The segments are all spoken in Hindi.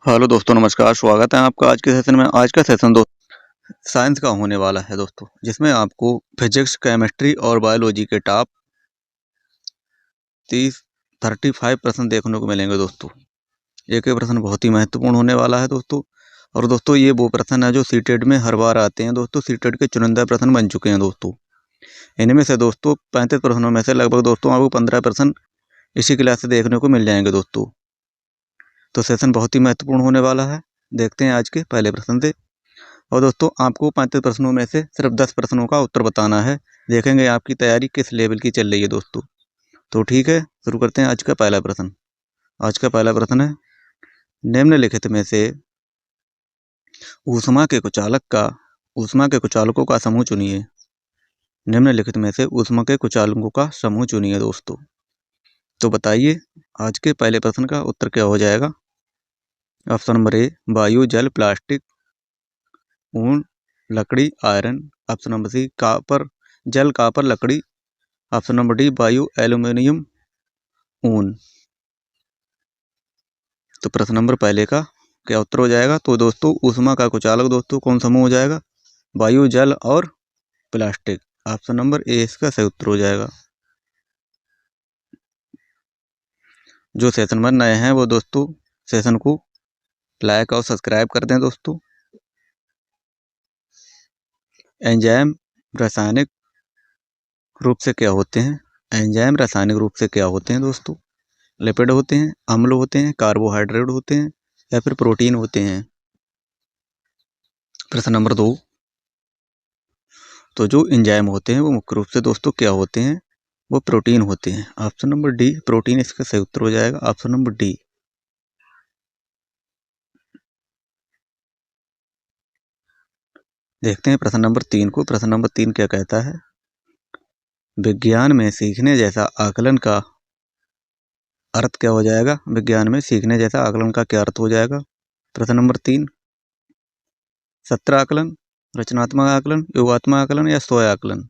हेलो दोस्तों, नमस्कार। स्वागत है आपका आज के सेशन में। आज का सेशन साइंस का होने वाला है दोस्तों, जिसमें आपको फिजिक्स, केमिस्ट्री और बायोलॉजी के टॉप 35 प्रश्न देखने को मिलेंगे दोस्तों। एक प्रश्न बहुत ही महत्वपूर्ण होने वाला है दोस्तों। और दोस्तों, ये वो प्रश्न है जो सीटेट में हर बार आते हैं दोस्तों। सीटेट के चुनिंदा प्रश्न बन चुके हैं दोस्तों। इनमें से दोस्तों 35 प्रश्नों में से लगभग दोस्तों आपको 15 प्रश्न इसी क्लास से देखने को मिल जाएंगे दोस्तों। तो सेशन बहुत ही महत्वपूर्ण होने वाला है। देखते हैं आज के पहले प्रश्न से। और दोस्तों, आपको 35 प्रश्नों में से सिर्फ 10 प्रश्नों का उत्तर बताना है। देखेंगे आपकी तैयारी किस लेवल की चल रही है दोस्तों। तो ठीक है, शुरू करते हैं आज का पहला प्रश्न। आज का पहला प्रश्न है, निम्नलिखित में से ऊष्मा के कुचालकों का समूह चुनिए। निम्नलिखित में से ऊष्मा के कुचालकों का समूह चुनिए दोस्तों। तो बताइए आज के पहले प्रश्न का उत्तर क्या हो जाएगा। ऑप्शन नंबर ए वायु, जल, प्लास्टिक, ऊन, लकड़ी, iron. Option number C copper, जल, कापर, लकड़ी। ऑप्शन नंबर डी वायु, एल्यूमिनियम, ऊन। तो प्रश्न नंबर पहले का क्या उत्तर हो जाएगा। तो दोस्तों, ऊष्मा का कुचालक दोस्तों कौन समूह हो जाएगा, वायु, जल और प्लास्टिक। ऑप्शन नंबर ए इसका सही उत्तर हो जाएगा। जो सेशन में नए हैं वो दोस्तों सेशन को लाइक और सब्सक्राइब कर दें दोस्तों। एंजाइम रासायनिक रूप से क्या होते हैं। एंजाइम रासायनिक रूप से क्या होते हैं दोस्तों। लिपिड होते हैं, अम्ल होते हैं, कार्बोहाइड्रेट होते हैं या फिर प्रोटीन होते हैं। प्रश्न नंबर 2, तो जो एंजाइम होते हैं वो मुख्य रूप से दोस्तों क्या होते हैं, वो प्रोटीन होते हैं। ऑप्शन नंबर डी प्रोटीन इसका सही उत्तर हो जाएगा। Option number D. देखते हैं प्रश्न नंबर 3 को। प्रश्न नंबर 3 क्या कहता है, विज्ञान में सीखने जैसा आकलन का अर्थ क्या हो जाएगा। विज्ञान में सीखने जैसा आकलन का क्या अर्थ हो जाएगा। प्रश्न नंबर 3, सत्र आकलन, रचनात्मक आकलन, योगात्मक आकलन या स्वयं आकलन।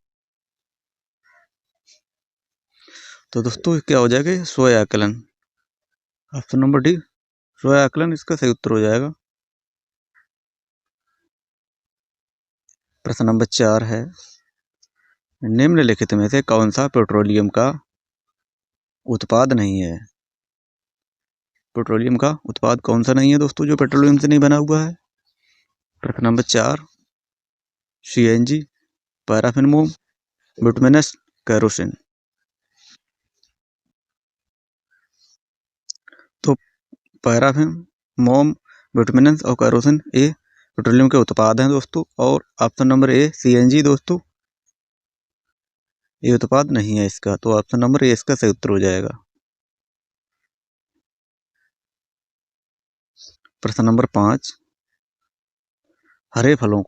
तो दोस्तों क्या हो जाएगा, स्वयं आकलन। ऑप्शन नंबर डी स्वयं आकलन इसका सही उत्तर हो जाएगा। प्रश्न नंबर 4 है, निम्नलिखित में से कौन सा पेट्रोलियम का उत्पाद नहीं है। पेट्रोलियम का उत्पाद कौन सा नहीं है दोस्तों जो पेट्रोलियम से नहीं बना हुआ है। प्रश्न नंबर 4, सीएनजी, पैराफिन मोम, बिटुमिनस, केरोसिन। तो पैराफिन मोम, बिटुमिनस और केरोसिन ये पेट्रोलियम के उत्पाद हैं दोस्तों। और ऑप्शन नंबर ए सीएनजी दोस्तों ये उत्पाद नहीं है इसका। तो ऑप्शन नंबर ए इसका सही उत्तर हो जाएगा। प्रश्न नंबर 5, हरे फलों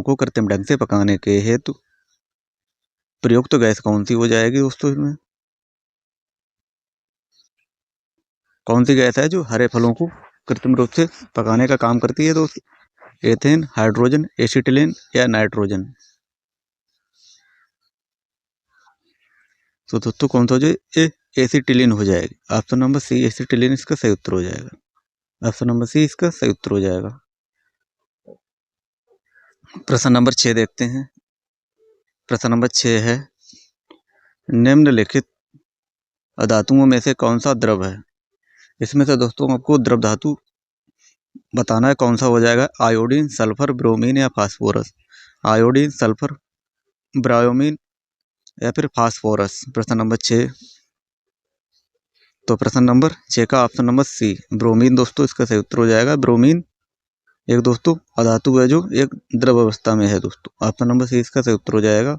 को कृत्रिम ढंग से पकाने के हेतु प्रयुक्त गैस कौन सी हो जाएगी दोस्तों। इसमें कौन सी गैस है जो हरे फलों को कृत्रिम रूप से पकाने का काम करती है दोस्तों। एथेन, हाइड्रोजन, एसिटिलीन या नाइट्रोजन। तो दोस्तों कौन सा जो एसिटिलीन हो जाएगी। ऑप्शन नंबर सी एसिटिलीन इसका सही उत्तर हो जाएगा। ऑप्शन नंबर सी इसका सही उत्तर हो जाएगा। प्रश्न नंबर 6 देखते हैं। प्रश्न नंबर 6 है, निम्नलिखित धातुओं में से कौन सा द्रव है। इसमें से दोस्तों आपको द्रव धातु बताना है कौन सा हो जाएगा। आयोडीन, सल्फर, ब्रोमीन या फास्फोरस। आयोडीन, सल्फर, ब्रोमीन या फिर फास्फोरस। प्रश्न नंबर 6। तो प्रश्न नंबर 6 का ऑप्शन नंबर सी ब्रोमीन दोस्तों इसका सही उत्तर हो जाएगा। ब्रोमीन एक दोस्तों अधातु है जो एक द्रव अवस्था में है दोस्तों। ऑप्शन नंबर सी इसका सही उत्तर हो जाएगा।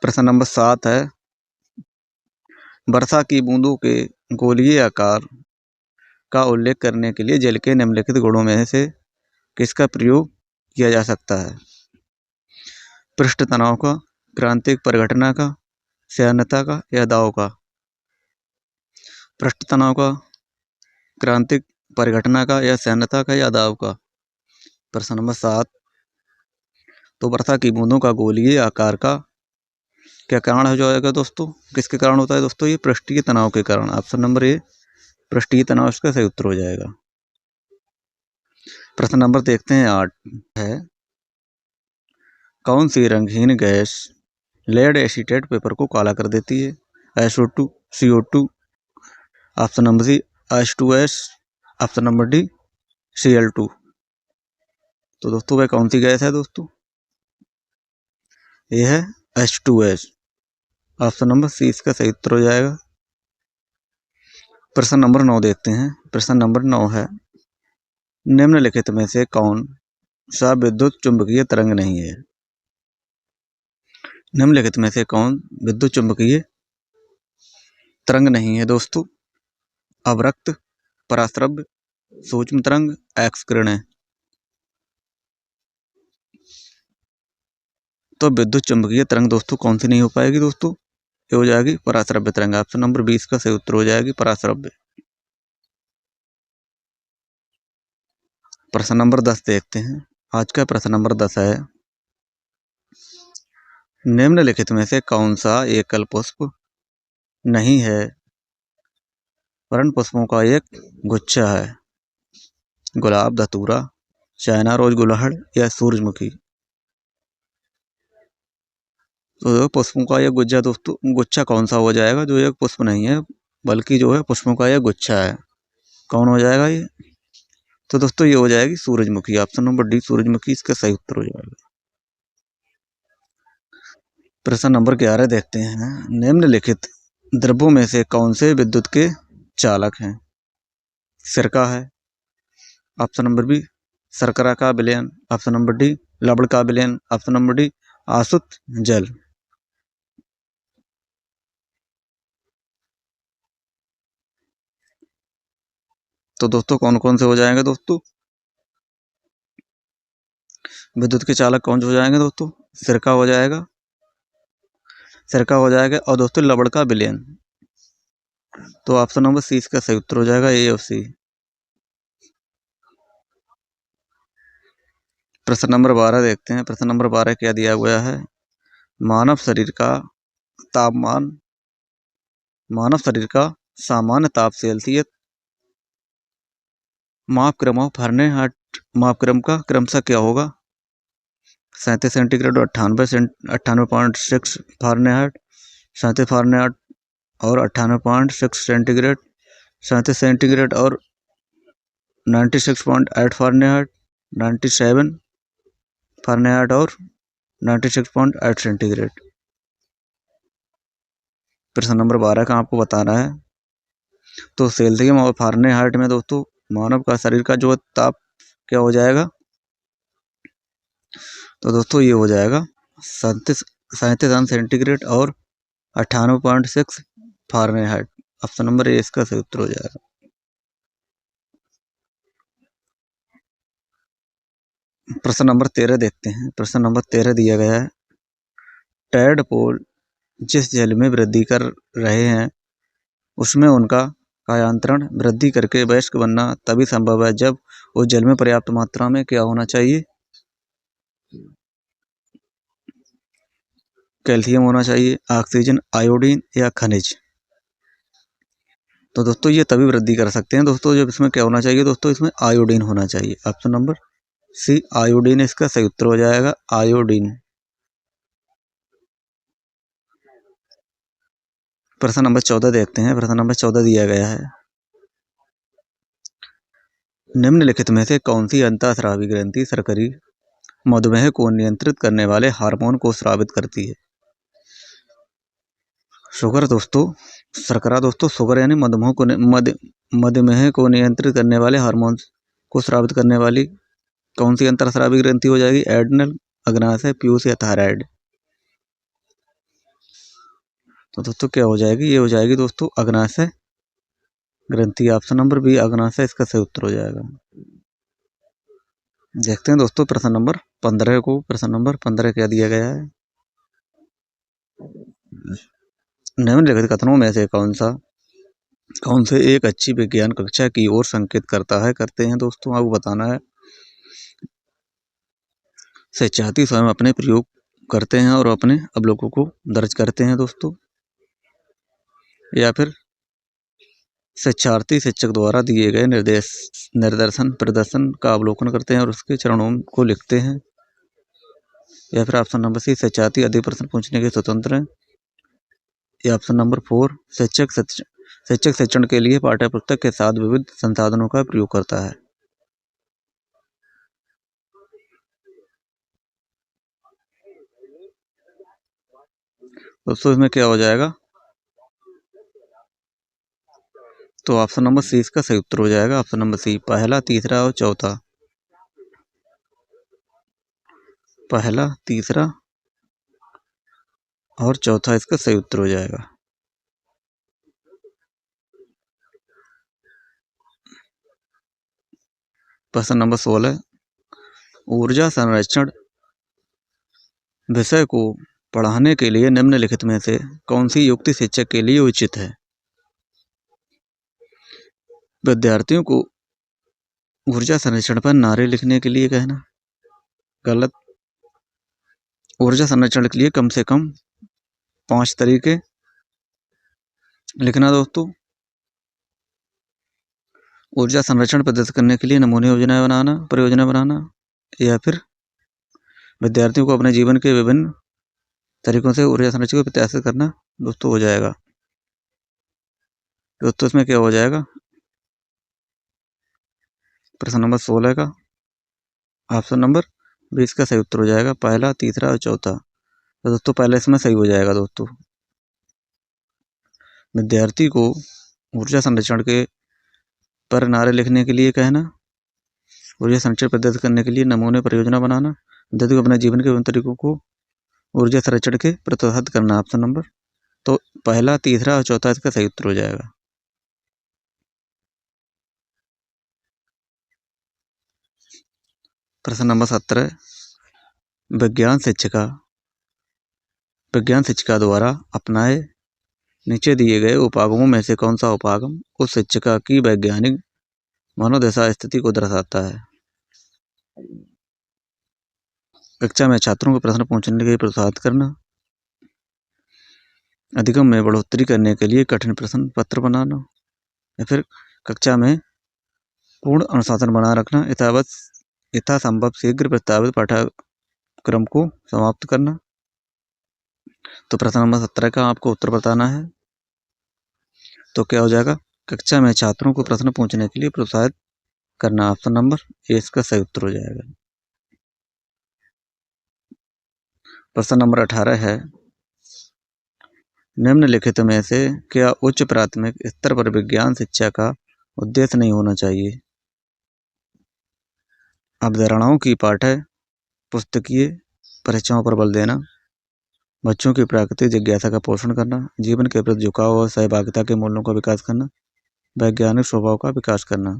प्रश्न नंबर 7 है, वर्षा की बूंदों के गोलीय आकार का उल्लेख करने के लिए जल के निम्नलिखित गुणों में से किसका प्रयोग किया जा सकता है। पृष्ठ तनाव का, क्रांतिक परिघटना का, श्यानता का या दाव का। पृष्ठ तनाव का, क्रांतिक परिघटना का या श्यानता का या दाव का। प्रश्न नंबर 7, तो वर्षा की बूंदों का गोलीय आकार का क्या कारण हो जाएगा दोस्तों, किसके कारण होता है दोस्तों, ये पृष्ठीय तनाव के कारण। ऑप्शन नंबर ए पृष्ठीय तनाव इसका सही उत्तर हो जाएगा। प्रश्न नंबर देखते हैं 8 है, कौन सी रंगहीन गैस लेड एसीटेट पेपर को काला कर देती है? SO2, CO2, option number C H2S, option number D Cl2। तो दोस्तों वह कौन सी गैस है दोस्तों? यह है H2S, ऑप्शन नंबर सी इसका सही उत्तर हो जाएगा। प्रश्न नंबर 9 देखते हैं। प्रश्न नंबर 9 है, निम्नलिखित में से कौन सा विद्युत चुंबकीय तरंग नहीं है? निम्नलिखित में से कौन विद्युत चुंबकीय तरंग नहीं है दोस्तों? अवरक्त, पराश्रव्य, सूक्ष्म तरंग, एक्स किरणें। तो विद्युत चुंबकीय तरंग दोस्तों कौन सी नहीं हो पाएगी दोस्तों? ये हो जाएगी पराश्रव्य तरंग। ऑप्शन नंबर 20 का सही उत्तर हो जाएगी पराश्रव्य। प्रश्न नंबर 10 देखते हैं। आज का प्रश्न नंबर 10 है, निम्नलिखित में से कौन सा एकल पुष्प नहीं है वर्ण पुष्पों का एक गुच्छा है? गुलाब, धतूरा, चाइना रोज, गुलहड़ या सूरजमुखी। तो पुष्पों का यह गुच्छा दोस्तों, गुच्छा कौन सा हो जाएगा जो एक पुष्प नहीं है बल्कि जो है पुष्पों का यह गुच्छा है? कौन हो जाएगा ये? तो दोस्तों ये हो जाएगी सूरजमुखी। ऑप्शन नंबर डी सूरजमुखी इसका सही उत्तर हो जाएगा। प्रश्न नंबर 11 देखते हैं। निम्नलिखित द्रव्यों में से कौन से विद्युत के चालक हैं? सिरका है, ऑप्शन नंबर बी शर्करा का विलयन, ऑप्शन नंबर डी लवण का विलयन, ऑप्शन नंबर डी आसुत जल। तो दोस्तों कौन कौन से हो जाएंगे दोस्तों? विद्युत के चालक कौन से हो जाएंगे दोस्तों? सिरका हो जाएगा, सिरका हो जाएगा और दोस्तों लवण का विलयन। तो ऑप्शन नंबर सी इसका सही उत्तर हो जाएगा, ए और सी। प्रश्न नंबर 12 देखते हैं। प्रश्न नंबर 12 क्या दिया गया है? मानव शरीर का तापमान, मानव शरीर का सामान्य ताप सेल्सियस मापक्रम और फारेनहाइट मापक्रम का क्रमशः क्या होगा? 37 सेंटीग्रेड और 98.6 फारेनहाइट, 37 फारेनहाइट और 98.6 सेंटीग्रेड, 37 सेंटीग्रेड और 96.8 फारेनहाइट, 97 फारेनहाइट और 96.8 सेंटीग्रेड। प्रश्न नंबर 12 का आपको बताना है। तो सेल्सियस और फारेनहाइट में दोस्तों मानव का शरीर का जो ताप क्या हो जाएगा? तो दोस्तों ये हो जाएगा 37 सेंटीग्रेड और 98.6 फारेनहाइट। ऑप्शन नंबर ए इसका सही उत्तर हो जाएगा। प्रश्न नंबर 13 देखते हैं। प्रश्न नंबर 13 दिया गया है, टैडपोल जिस जल में वृद्धि कर रहे हैं उसमें उनका कायांतरण वृद्धि करके वयस्क बनना तभी संभव है जब उस जल में पर्याप्त मात्रा में क्या होना चाहिए? कैल्शियम होना चाहिए, ऑक्सीजन, आयोडीन या खनिज। तो दोस्तों ये तभी वृद्धि कर सकते हैं दोस्तों जब इसमें क्या होना चाहिए दोस्तों? इसमें आयोडीन होना चाहिए। ऑप्शन नंबर सी आयोडीन इसका सही उत्तर हो जाएगा, आयोडीन। प्रश्न नंबर 14 देखते हैं। प्रश्न नंबर 14 दिया गया है, निम्नलिखित में से कौन सी अंतःस्रावी ग्रंथि शर्करी मधुमेह को नियंत्रित करने वाले हार्मोन को स्रावित करती है? शुगर दोस्तों, शर्करा दोस्तों शुगर यानी मधुमेह को नियंत्रित करने वाले हार्मोन को स्रावित करने वाली कौन सी अंतःस्रावी ग्रंथि हो जाएगी? एड्रिनल, अग्नाशय, पीयूष या थायराइड। तो दोस्तों क्या हो जाएगी? ये हो जाएगी दोस्तों अग्नाशय ग्रंथि। ऑप्शन नंबर बी अग्नाशय इसका सही उत्तर हो जाएगा। देखते हैं दोस्तों प्रश्न नंबर 15 को। प्रश्न नंबर 15 क्या दिया गया है? निम्नलिखित कथनों में से कौन से एक अच्छी विज्ञान कक्षा की ओर संकेत करते हैं दोस्तों? आपको बताना है। शिक्षार्थी स्वयं अपने प्रयोग करते हैं और अपने अवलोकों को दर्ज करते हैं दोस्तों, या फिर शिक्षार्थी शिक्षक द्वारा दिए गए निर्देशन प्रदर्शन का अवलोकन करते हैं और उसके चरणों को लिखते हैं। या फिर ऑप्शन नंबर सी, शिक्षार्थी अधिक प्रश्न पूछने के स्वतंत्र हैं। या ऑप्शन नंबर 4, शिक्षक शिक्षण के लिए पाठ्य पुस्तक के साथ विविध संसाधनों का प्रयोग करता है। दोस्तों इसमें क्या हो जाएगा? तो ऑप्शन नंबर सी इसका सही उत्तर हो जाएगा। ऑप्शन नंबर सी, पहला, तीसरा और चौथा। पहला, तीसरा और चौथा इसका सही उत्तर हो जाएगा। प्रश्न नंबर 16, ऊर्जा संरक्षण विषय को पढ़ाने के लिए निम्नलिखित में से कौन सी युक्ति शिक्षक के लिए उचित है? विद्यार्थियों को ऊर्जा संरक्षण पर नारे लिखने के लिए कहना, गलत। ऊर्जा संरक्षण के लिए कम से कम 5 तरीके लिखना दोस्तों। ऊर्जा संरक्षण प्रदर्शित करने के लिए नमूने परियोजना बनाना, या फिर विद्यार्थियों को अपने जीवन के विभिन्न तरीकों से ऊर्जा संरक्षण को प्रत्याशित करना दोस्तों हो जाएगा। दोस्तों इसमें क्या हो जाएगा? प्रश्न नंबर 16 का ऑप्शन नंबर 20 का सही उत्तर हो जाएगा, पहला, तीसरा और चौथा। तो दोस्तों पहले इसमें सही हो जाएगा दोस्तों। विद्यार्थी को ऊर्जा संरक्षण के पर नारे लिखने के लिए कहना, ऊर्जा संरक्षण प्रदर्शित करने के लिए नमूने परियोजना बनाना, विद्यार्थी को अपने जीवन के विभिन्न तरीकों को ऊर्जा संरक्षण के प्रोत्साहित करना। ऑप्शन नंबर तो पहला, तीसरा और चौथा इसका सही उत्तर हो जाएगा। प्रश्न नंबर 17, विज्ञान शिक्षिका द्वारा अपनाए नीचे दिए गए उपागमों में से कौन सा उपागम उस शिक्षिका की वैज्ञानिक मनोदशा स्थिति को दर्शाता है? कक्षा में छात्रों को प्रश्न पूछने के लिए प्रोत्साहित करना, अधिगम में बढ़ोतरी करने के लिए कठिन प्रश्न पत्र बनाना, या फिर कक्षा में पूर्ण अनुशासन बनाए रखना, यथासंभव शीघ्र प्रस्तावित पाठ्यक्रम को समाप्त करना। तो प्रश्न नंबर 17 का आपको उत्तर बताना है। तो क्या हो जाएगा? कक्षा में छात्रों को प्रश्न पूछने के लिए प्रोत्साहित करना। ऑप्शन नंबर ए इसका सही उत्तर हो जाएगा। प्रश्न नंबर 18 है, निम्नलिखित में से क्या उच्च प्राथमिक स्तर पर विज्ञान शिक्षा का उद्देश्य नहीं होना चाहिए? अवधारणाओं की पाठ्य पुस्तकीय परीक्षाओं पर बल देना, बच्चों की प्राकृतिक जिज्ञासा का पोषण करना, जीवन के प्रति झुकाव और सहभागिता के मूल्यों का विकास करना, वैज्ञानिक स्वभाव का विकास करना।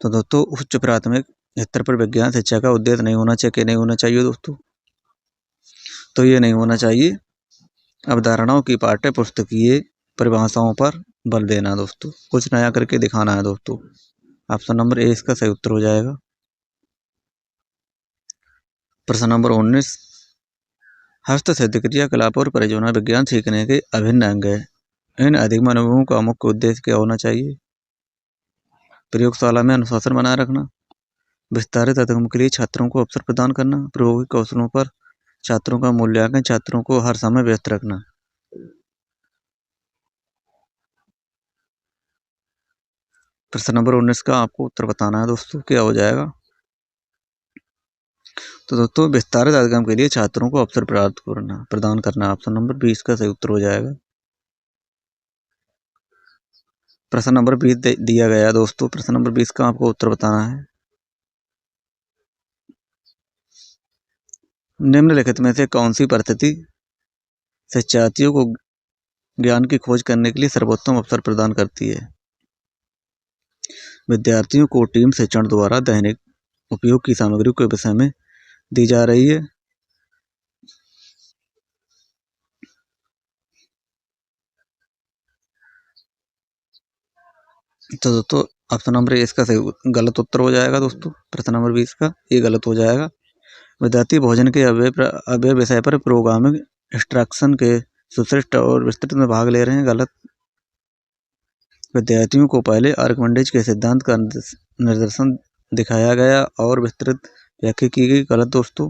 तो दोस्तों उच्च प्राथमिक स्तर पर विज्ञान शिक्षा का उद्देश्य नहीं होना चाहिए कि नहीं होना चाहिए दोस्तों? तो ये नहीं होना चाहिए अवधारणाओं की पाठ्य पुस्तकीय परिभाषाओं पर बल देना दोस्तों, कुछ नया करके दिखाना है दोस्तों। ऑप्शन नंबर ए इसका सही उत्तर हो जाएगा। प्रश्न नंबर 19, हस्तसिद्ध क्रियाकलाप और परियोजना विज्ञान सीखने के अभिन्न अंग है। इन अधिगम अनुभवों का मुख्य उद्देश्य क्या होना चाहिए? प्रयोगशाला में अनुशासन बनाए रखना, विस्तारित अधिगम के लिए छात्रों को अवसर प्रदान करना, प्रायोगिक कौशलों पर छात्रों का मूल्यांकन, छात्रों को हर समय व्यस्त रखना। प्रश्न नंबर 19 का आपको उत्तर बताना है दोस्तों, क्या हो जाएगा? तो दोस्तों विस्तारित अधिगम के लिए छात्रों को अवसर प्रदान करना। ऑप्शन नंबर 20 का सही उत्तर हो जाएगा। प्रश्न नंबर 20 दिया गया दोस्तों, प्रश्न नंबर 20 का आपको उत्तर बताना है। निम्नलिखित में से कौन सी परिस्थिति शिक्षार्थियों को ज्ञान की खोज करने के लिए सर्वोत्तम अवसर प्रदान करती है? विद्यार्थियों को टीम शिक्षण द्वारा दैनिक उपयोग की सामग्री के विषय में दी जा रही है। तो दोस्तों ऑप्शन नंबर ए इसका सही गलत उत्तर हो जाएगा दोस्तों। प्रश्न नंबर 20 का ये गलत हो जाएगा। विद्यार्थी भोजन के अव्यय विषय पर प्रोग्रामिंग इंस्ट्रक्शन के सुश्रेष्ठ और विस्तृत में भाग ले रहे हैं, गलत। विद्यार्थियों को पहले आर्किमिडीज के सिद्धांत का निदर्शन दिखाया गया और विस्तृत व्याख्या की गई, गलत दोस्तों।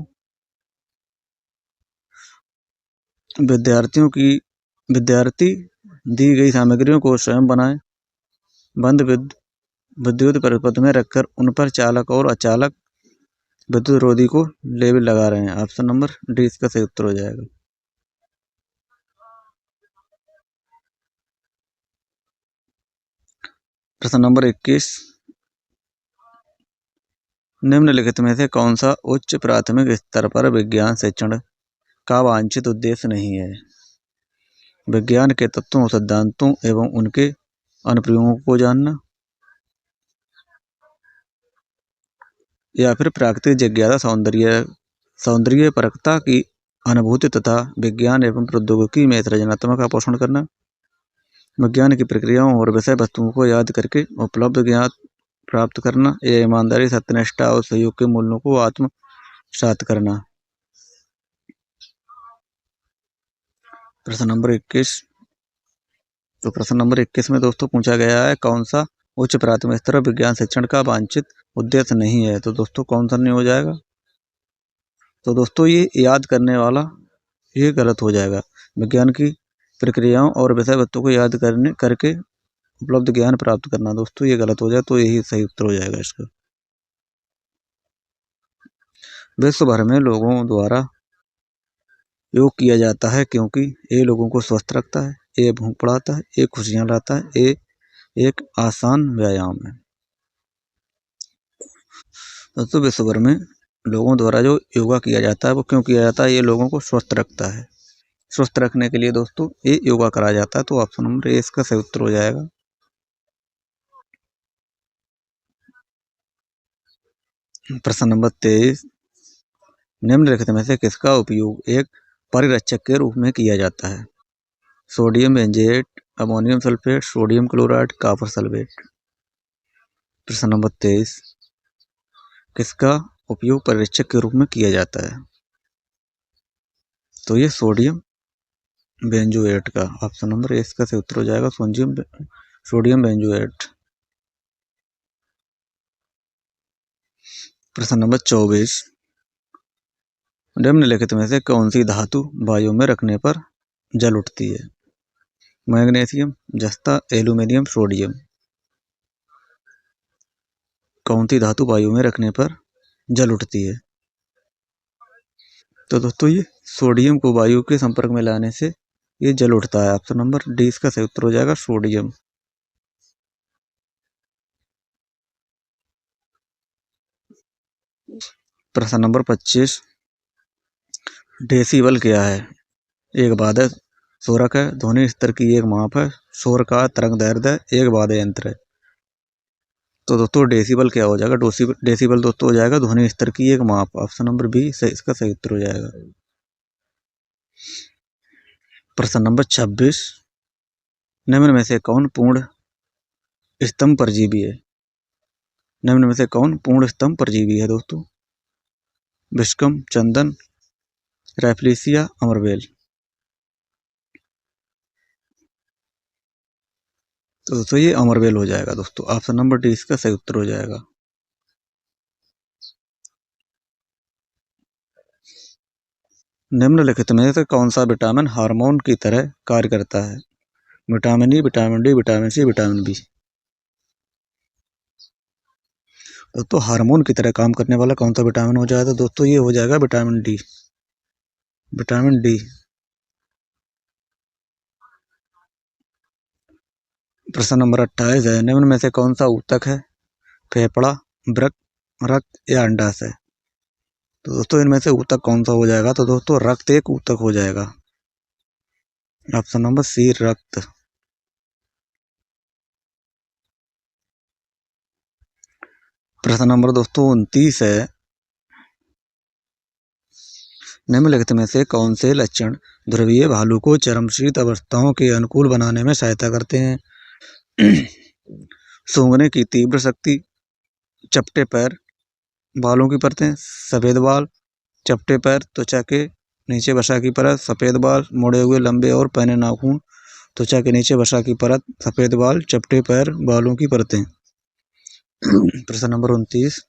विद्यार्थी दी गई सामग्रियों को स्वयं बनाए, बंद विद्युत परिपथ में रखकर उन पर चालक और अचालक विद्युत रोधी को लेबल लगा रहे हैं। ऑप्शन नंबर डी इसका सही उत्तर हो जाएगा। प्रश्न नंबर 21, निम्नलिखित में से कौन सा उच्च प्राथमिक स्तर पर विज्ञान शिक्षण का वांछित उद्देश्य नहीं है? विज्ञान के तत्वों, सिद्धांतों एवं उनके अनुप्रयोगों को जानना, या फिर प्राकृतिक जिज्ञासा, सौंदर्यपरकता की अनुभूति तथा विज्ञान एवं प्रौद्योगिकी में सृजनात्मक का पोषण करना, विज्ञान की प्रक्रियाओं और विषय वस्तुओं को याद करके उपलब्ध ज्ञान प्राप्त करना, या ईमानदारी, सत्यनिष्ठा और सहयोग के मूल्यों को आत्मसात करना। प्रश्न नंबर 21, तो प्रश्न नंबर 21 में दोस्तों पूछा गया है कौन सा उच्च प्राथमिक स्तर विज्ञान शिक्षण का वांछित उद्देश्य नहीं है, तो दोस्तों कौन सा नहीं हो जाएगा? तो दोस्तों ये याद करने वाला ये गलत हो जाएगा। विज्ञान की प्रक्रियाओं और विषय वस्तु को याद करके उपलब्ध ज्ञान प्राप्त करना, दोस्तों ये गलत हो जाए, तो यही सही उत्तर हो जाएगा इसका। विश्व भर में लोगों द्वारा योग किया जाता है क्योंकि ये लोगों को स्वस्थ रखता है, ये भूख बढ़ाता है, ये खुशियां लाता है, ये एक आसान व्यायाम है। दोस्तों विश्व भर में लोगों द्वारा जो योगा किया जाता है वो क्यों किया जाता है? ये लोगों को स्वस्थ रखता है। स्वस्थ रखने के लिए दोस्तों ये योगा कराया जाता है, तो ऑप्शन नंबर ए इसका सही उत्तर हो जाएगा। प्रश्न नंबर 23, निम्नलिखित में से किसका उपयोग एक परिरक्षक के रूप में किया जाता है? Sodium benzoate, ammonium sulphate, sodium chloride, copper sulphate. प्रश्न नंबर 23, किसका उपयोग परिरक्षक के रूप में किया जाता है? तो ये सोडियम बेंजोएट का, ऑप्शन नंबर ए इसका सही उत्तर हो जाएगा, सोडियम बेंजोएट। प्रश्न नंबर 24, निम्नलिखित में से कौन सी धातु वायु में रखने पर जल उठती है? मैग्नीशियम, जस्ता, एल्यूमिनियम, सोडियम। कौन सी धातु वायु में रखने पर जल उठती है? तो दोस्तों ये सोडियम को वायु के संपर्क में लाने से ये जल उठता है। ऑप्शन नंबर डी इसका सही उत्तर हो जाएगा, सोडियम। प्रश्न नंबर 25, डेसिबल क्या है? एक वाद्य शोरक है, ध्वनि स्तर की एक माप है, शोर का तरंग दैर्ध्य, एक वाद्य यंत्र है। तो दोस्तों डेसिबल क्या हो जाएगा? डेसिबल दोस्तों हो जाएगा ध्वनि स्तर की एक माप। ऑप्शन नंबर बी इसका सही उत्तर हो जाएगा। प्रश्न नंबर 26, निम्न में से कौन पूर्ण स्तंभ परजीवी है? निम्न में से कौन पूर्ण स्तंभ परजीवी है दोस्तों? विस्कम, चंदन, रैफ्लेसिया, अमरबेल। तो दोस्तों ये अमरबेल हो जाएगा दोस्तों, ऑप्शन नंबर डी इसका सही उत्तर हो जाएगा। निम्नलिखित में से कौन सा विटामिन हार्मोन की तरह कार्य करता है? Vitamin E, vitamin D, vitamin C, vitamin B. दोस्तों हार्मोन की तरह काम करने वाला कौन सा विटामिन हो जाएगा? दोस्तों ये हो जाएगा विटामिन डी, विटामिन डी। प्रश्न नंबर 28 है, निम्न में से कौन सा ऊतक है? फेफड़ा, वृक्क, रक्त या अंडाशय। तो दोस्तों इनमें से ऊतक कौन सा हो जाएगा? तो दोस्तों रक्त एक ऊतक हो जाएगा, ऑप्शन नंबर सी रक्त। प्रश्न नंबर दोस्तों 29 है, निम्नलिखित में से कौन से लक्षण ध्रुवीय भालू को चरमशीत अवस्थाओं के अनुकूल बनाने में सहायता करते हैं? सूंघने की तीव्र शक्ति, चपटे पैर, बालों की परतें, सफेद बाल, चपटे पैर, त्वचा के नीचे वसा की परत, सफ़ेद बाल, मुड़े हुए लंबे और पैने नाखून, त्वचा के नीचे वसा की परत, सफ़ेद बाल, चपटे पैर, बालों की परतें। प्रश्न नंबर 29,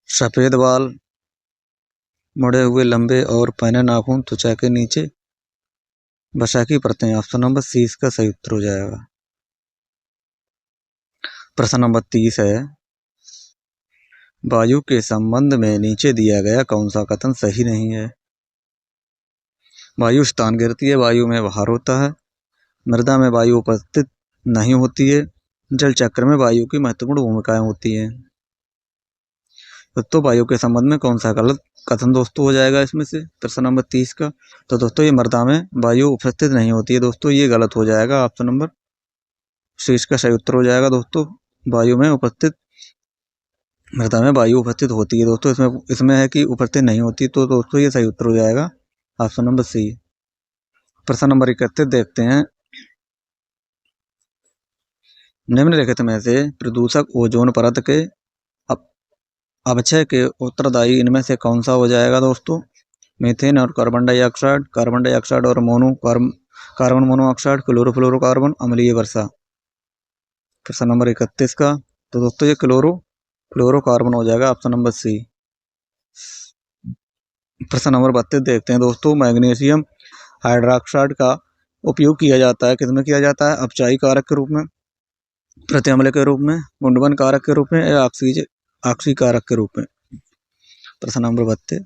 सफ़ेद बाल, मुड़े हुए लंबे और पैने नाखून, त्वचा के नीचे वसा की परतें। ऑप्शन नंबर सी इसका सही उत्तर हो जाएगा। प्रश्न नंबर 30 है, वायु के संबंध में नीचे दिया गया कौन सा कथन सही नहीं है। वायु स्थान घेरती है, वायु में भार होता है, मृदा में वायु उपस्थित नहीं होती है, जल चक्र में वायु की महत्वपूर्ण भूमिकाएं होती हैं। तो वायु के संबंध में कौन सा गलत कथन दोस्तों हो जाएगा इसमें से प्रश्न नंबर 30 का। तो दोस्तों ये मृदा में वायु उपस्थित नहीं होती है दोस्तों, ये गलत हो जाएगा। ऑप्शन नंबर सी इसका सही उत्तर हो जाएगा दोस्तों। वायु में उपस्थित, मृदा में वायु उपस्थित होती है दोस्तों, इसमें है कि उपस्थित नहीं होती, तो दोस्तों ये सही उत्तर हो जाएगा ऑप्शन नंबर सी। प्रश्न नंबर 31 देखते हैं, निम्नलिखित में से प्रदूषक ओजोन परत के अपक्षय के उत्तरदायी इनमें से कौन सा हो जाएगा दोस्तों। मीथेन और कार्बन डाइऑक्साइड और कार्बन मोनोऑक्साइड, क्लोरोफ्लोरोकार्बन, अम्लीय वर्षा। प्रश्न नंबर 31 का, तो दोस्तों ये क्लोरोकार्बन हो जाएगा, ऑप्शन नंबर सी। प्रश्न नंबर 32 देखते हैं दोस्तों, मैग्नीशियम हाइड्रोक्साइड का उपयोग किया जाता है, किसमें किया जाता है, अपचायी कारक के रूप में, प्रतिअम्ल के रूप में, गुंडवन कारक के रूप में, या ऑक्सी कारक के रूप में। प्रश्न नंबर 32,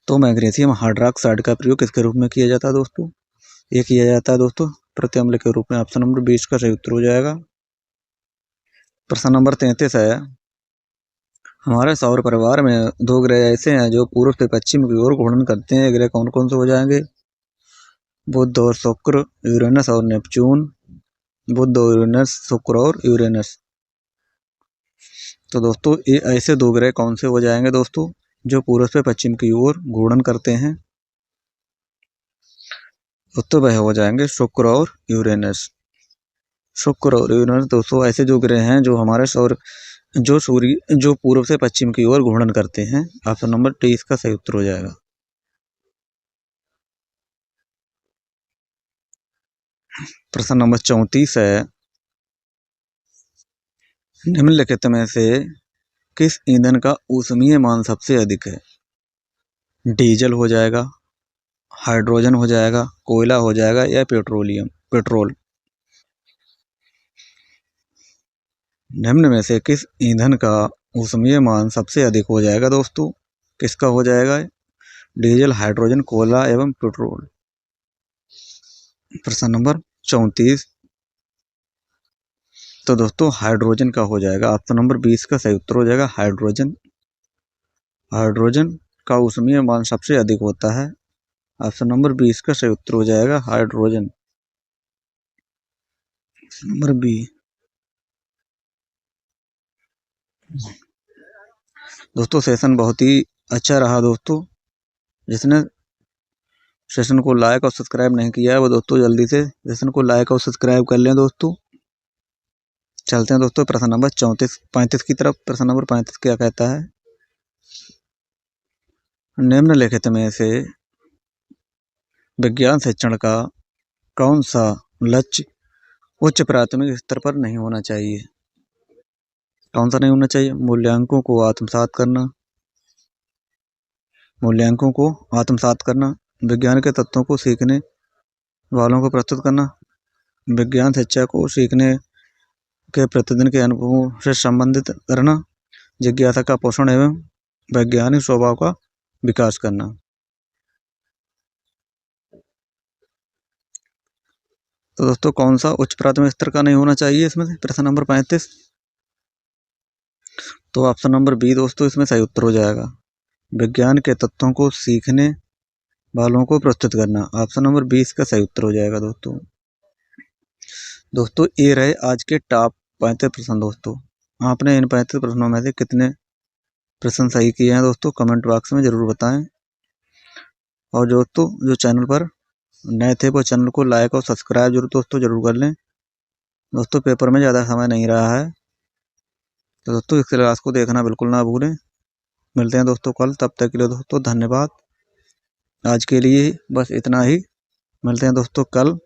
तो मैग्नीशियम हाइड्रोक्साइड का प्रयोग किसके रूप में किया जाता है दोस्तों, ये किया जाता है दोस्तों प्रतिअम्ल के रूप में। ऑप्शन नंबर 20 का सही उत्तर हो जाएगा। प्रश्न नंबर 33 है, हमारे सौर परिवार में 2 ग्रह ऐसे हैं जो पूर्व से पश्चिम की ओर घूर्णन करते हैं, ग्रह कौन कौन से हो जाएंगे, बुध और शुक्र, यूरेनस और नेपच्यून, बुध और यूरेनस, शुक्र और यूरेनस। तो दोस्तों ये ऐसे 2 ग्रह कौन से हो जाएंगे दोस्तों जो पूर्व से पश्चिम की ओर घूर्णन करते हैं, तो वह हो जाएंगे शुक्र और यूरेनस। शुक्र और यूरेनस दोस्तों ऐसे 2 ग्रह हैं जो हमारे जो पूर्व से पश्चिम की ओर घूर्णन करते हैं। ऑप्शन नंबर 23 का सही उत्तर हो जाएगा। प्रश्न नंबर 34 है, निम्नलिखित में से किस ईंधन का ऊष्मीय मान सबसे अधिक है। डीजल हो जाएगा, हाइड्रोजन हो जाएगा, कोयला हो जाएगा, या पेट्रोल। निम्न में से किस ईंधन का ऊष्मीय मान सबसे अधिक हो जाएगा दोस्तों, किसका हो जाएगा, डीजल, हाइड्रोजन, कोयला एवं पेट्रोल। प्रश्न नंबर 34, तो दोस्तों हाइड्रोजन का हो जाएगा, ऑप्शन नंबर 20 का सही उत्तर हो जाएगा। हाइड्रोजन का ऊष्मीय मान सबसे अधिक होता है, ऑप्शन नंबर 20 का सही उत्तर हो जाएगा हाइड्रोजन। Number B. दोस्तों सेशन बहुत ही अच्छा रहा दोस्तों, जिसने सेशन को लाइक और सब्सक्राइब नहीं किया है वो दोस्तों जल्दी से सेशन को लाइक और सब्सक्राइब कर लें दोस्तों। चलते हैं दोस्तों प्रश्न नंबर 35 की तरफ। प्रश्न नंबर 35 क्या कहता है, निम्नलिखित में से विज्ञान शिक्षण का कौन सा लक्ष्य उच्च प्राथमिक स्तर पर नहीं होना चाहिए। कौन सा नहीं होना चाहिए, मूल्यांकों को आत्मसात करना, विज्ञान के तत्वों को सीखने वालों को प्रस्तुत करना, विज्ञान शिक्षा को सीखने के प्रतिदिन के अनुभवों से संबंधित करना, जिज्ञासा का पोषण एवं वैज्ञानिक स्वभाव का विकास करना। तो दोस्तों कौन सा उच्च प्राथमिक स्तर का नहीं होना चाहिए इसमें से प्रश्न नंबर 35, तो ऑप्शन नंबर बी दोस्तों इसमें सही उत्तर हो जाएगा, विज्ञान के तत्वों को सीखने वालों को प्रस्तुत करना। ऑप्शन नंबर 20 का सही उत्तर हो जाएगा दोस्तों ये रहे आज के टॉप 35 प्रश्न। दोस्तों आपने इन 35 प्रश्नों में से कितने प्रश्न सही किए हैं दोस्तों कमेंट बॉक्स में ज़रूर बताएं। और दोस्तों जो चैनल पर नए थे वो चैनल को लाइक और सब्सक्राइब जरूर कर लें दोस्तों। पेपर में ज़्यादा समय नहीं रहा है, तो दोस्तों इस क्लास को देखना बिल्कुल ना भूलें। मिलते हैं दोस्तों कल, तब तक के लिए दोस्तों धन्यवाद। आज के लिए बस इतना ही, मिलते हैं दोस्तों कल।